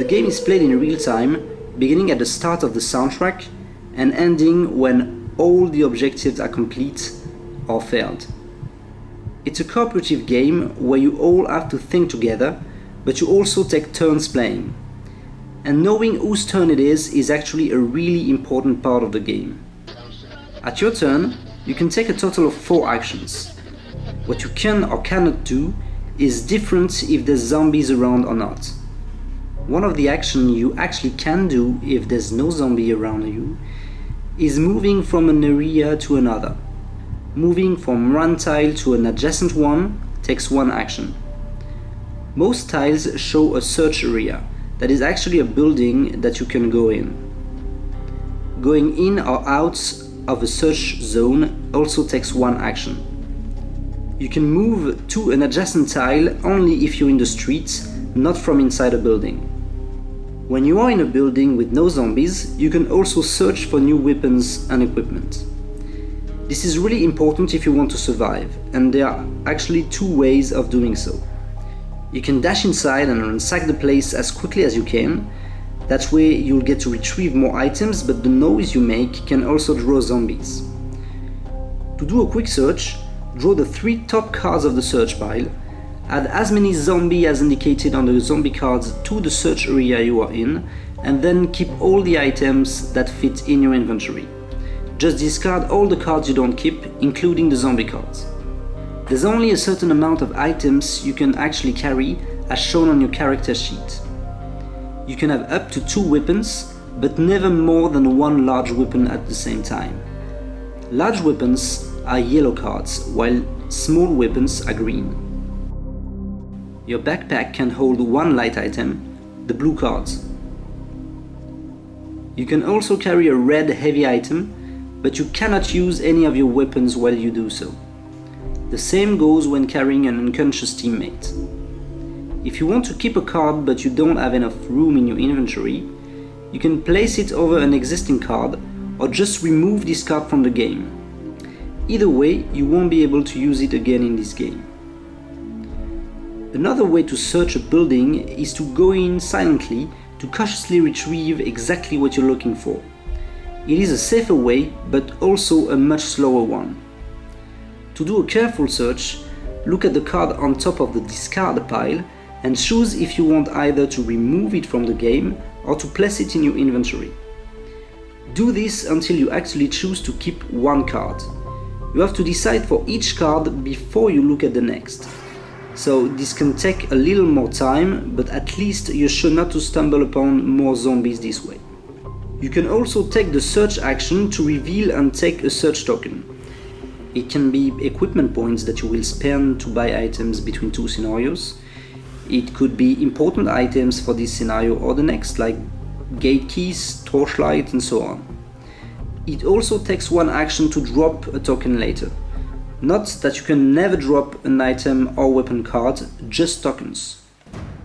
game is played in real time, beginning at the start of the soundtrack and ending when all the objectives are complete or failed. It's a cooperative game where you all have to think together, but you also take turns playing. And knowing whose turn it is actually a really important part of the game. At your turn, you can take a total of 4 actions. What you can or cannot do is different if there's zombies around or not. One of the actions you actually can do if there's no zombie around you is moving from an area to another. Moving from one tile to an adjacent one takes 1 action. Most tiles show a search area, that is actually a building that you can go in. Going in or out of a search zone also takes 1 action. You can move to an adjacent tile only if you're in the street, not from inside a building. When you are in a building with no zombies, you can also search for new weapons and equipment. This is really important if you want to survive, and there are actually 2 ways of doing so. You can dash inside and ransack the place as quickly as you can. That way you'll get to retrieve more items, but the noise you make can also draw zombies. To do a quick search, draw the 3 top cards of the search pile, add as many zombies as indicated on the zombie cards to the search area you are in, and then keep all the items that fit in your inventory. Just discard all the cards you don't keep, including the zombie cards. There's only a certain amount of items you can actually carry, as shown on your character sheet. You can have up to 2 weapons, but never more than 1 large weapon at the same time. Large weapons are yellow cards, while small weapons are green. Your backpack can hold 1 light item, the blue cards. You can also carry a red heavy item, but you cannot use any of your weapons while you do so. The same goes when carrying an unconscious teammate. If you want to keep a card but you don't have enough room in your inventory, you can place it over an existing card or just remove this card from the game. Either way, you won't be able to use it again in this game. Another way to search a building is to go in silently to cautiously retrieve exactly what you're looking for. It is a safer way, but also a much slower one. To do a careful search, look at the card on top of the discard pile and choose if you want either to remove it from the game or to place it in your inventory. Do this until you actually choose to keep 1 card. You have to decide for each card before you look at the next. So this can take a little more time, but at least you're sure not to stumble upon more zombies this way. You can also take the search action to reveal and take a search token. It can be equipment points that you will spend to buy items between 2 scenarios. It could be important items for this scenario or the next, like gate keys, torchlight, and so on. It also takes 1 action to drop a token later. Note that you can never drop an item or weapon card, just tokens.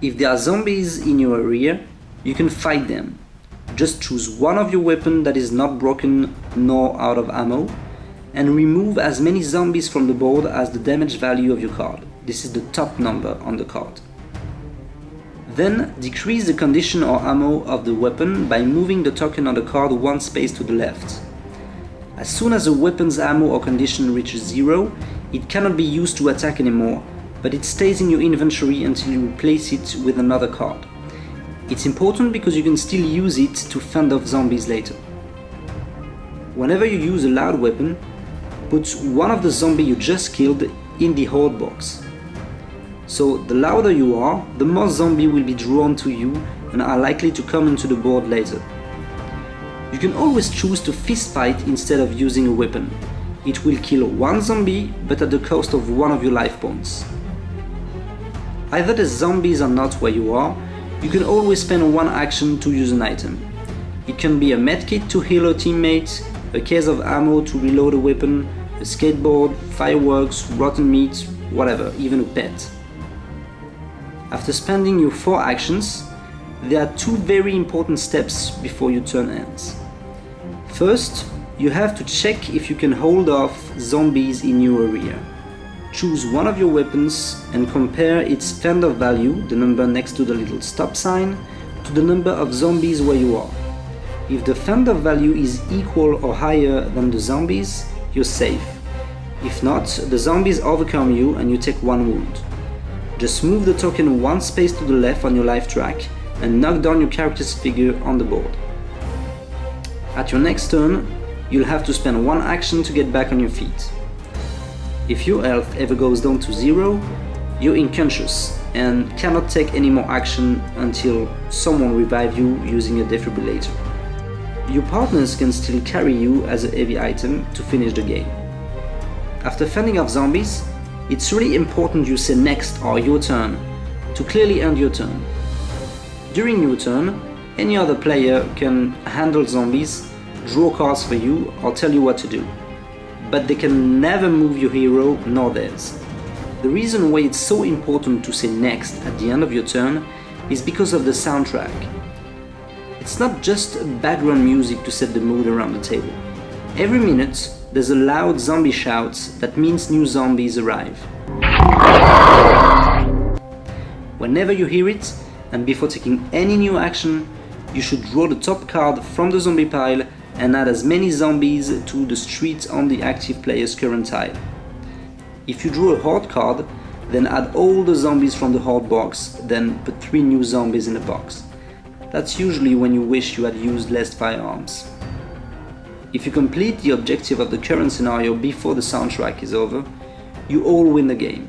If there are zombies in your area, you can fight them. Just choose 1 of your weapons that is not broken nor out of ammo, and remove as many zombies from the board as the damage value of your card. This is the top number on the card. Then decrease the condition or ammo of the weapon by moving the token on the card 1 space to the left. As soon as the weapon's ammo or condition reaches 0, it cannot be used to attack anymore, but it stays in your inventory until you replace it with another card. It's important because you can still use it to fend off zombies later. Whenever you use a loud weapon, put 1 of the zombies you just killed in the horde box. So the louder you are, the more zombies will be drawn to you and are likely to come into the board later. You can always choose to fist fight instead of using a weapon. It will kill 1 zombie, but at the cost of 1 of your life points. Either the zombies are not where you are, you can always spend 1 action to use an item. It can be a medkit to heal a teammate, a case of ammo to reload a weapon, a skateboard, fireworks, rotten meat, whatever, even a pet. After spending your 4 actions, there are 2 very important steps before your turn ends. First, you have to check if you can hold off zombies in your area. Choose 1 of your weapons and compare its fender value, the number next to the little stop sign, to the number of zombies where you are. If the thunder value is equal or higher than the zombies, you're safe. If not, the zombies overcome you and you take 1 wound. Just move the token 1 space to the left on your life track and knock down your character's figure on the board. At your next turn, you'll have to spend 1 action to get back on your feet. If your health ever goes down to 0, you're unconscious and cannot take any more action until someone revives you using a defibrillator. Your partners can still carry you as a heavy item to finish the game. After fending off zombies, it's really important you say next or your turn to clearly end your turn. During your turn, any other player can handle zombies, draw cards for you or tell you what to do, but they can never move your hero nor theirs. The reason why it's so important to say next at the end of your turn is because of the soundtrack. It's not just background music to set the mood around the table. Every minute, there's a loud zombie shout that means new zombies arrive. Whenever you hear it, and before taking any new action, you should draw the top card from the zombie pile and add as many zombies to the street on the active player's current tile. If you draw a horde card, then add all the zombies from the horde box, then put 3 new zombies in the box. That's usually when you wish you had used less firearms. If you complete the objective of the current scenario before the soundtrack is over, you all win the game.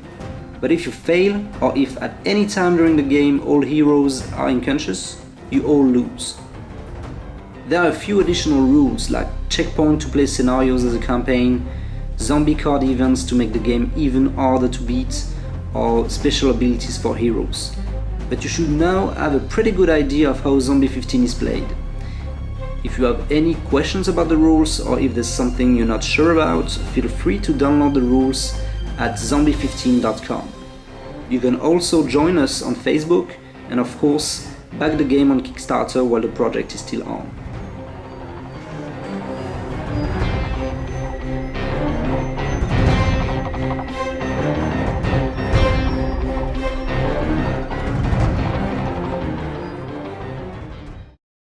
But if you fail, or if at any time during the game all heroes are unconscious, you all lose. There are a few additional rules like checkpoint to play scenarios as a campaign, zombie card events to make the game even harder to beat, or special abilities for heroes. But you should now have a pretty good idea of how Zombie 15 is played. If you have any questions about the rules or if there's something you're not sure about, feel free to download the rules at zombie15.com. You can also join us on Facebook and of course back the game on Kickstarter while the project is still on.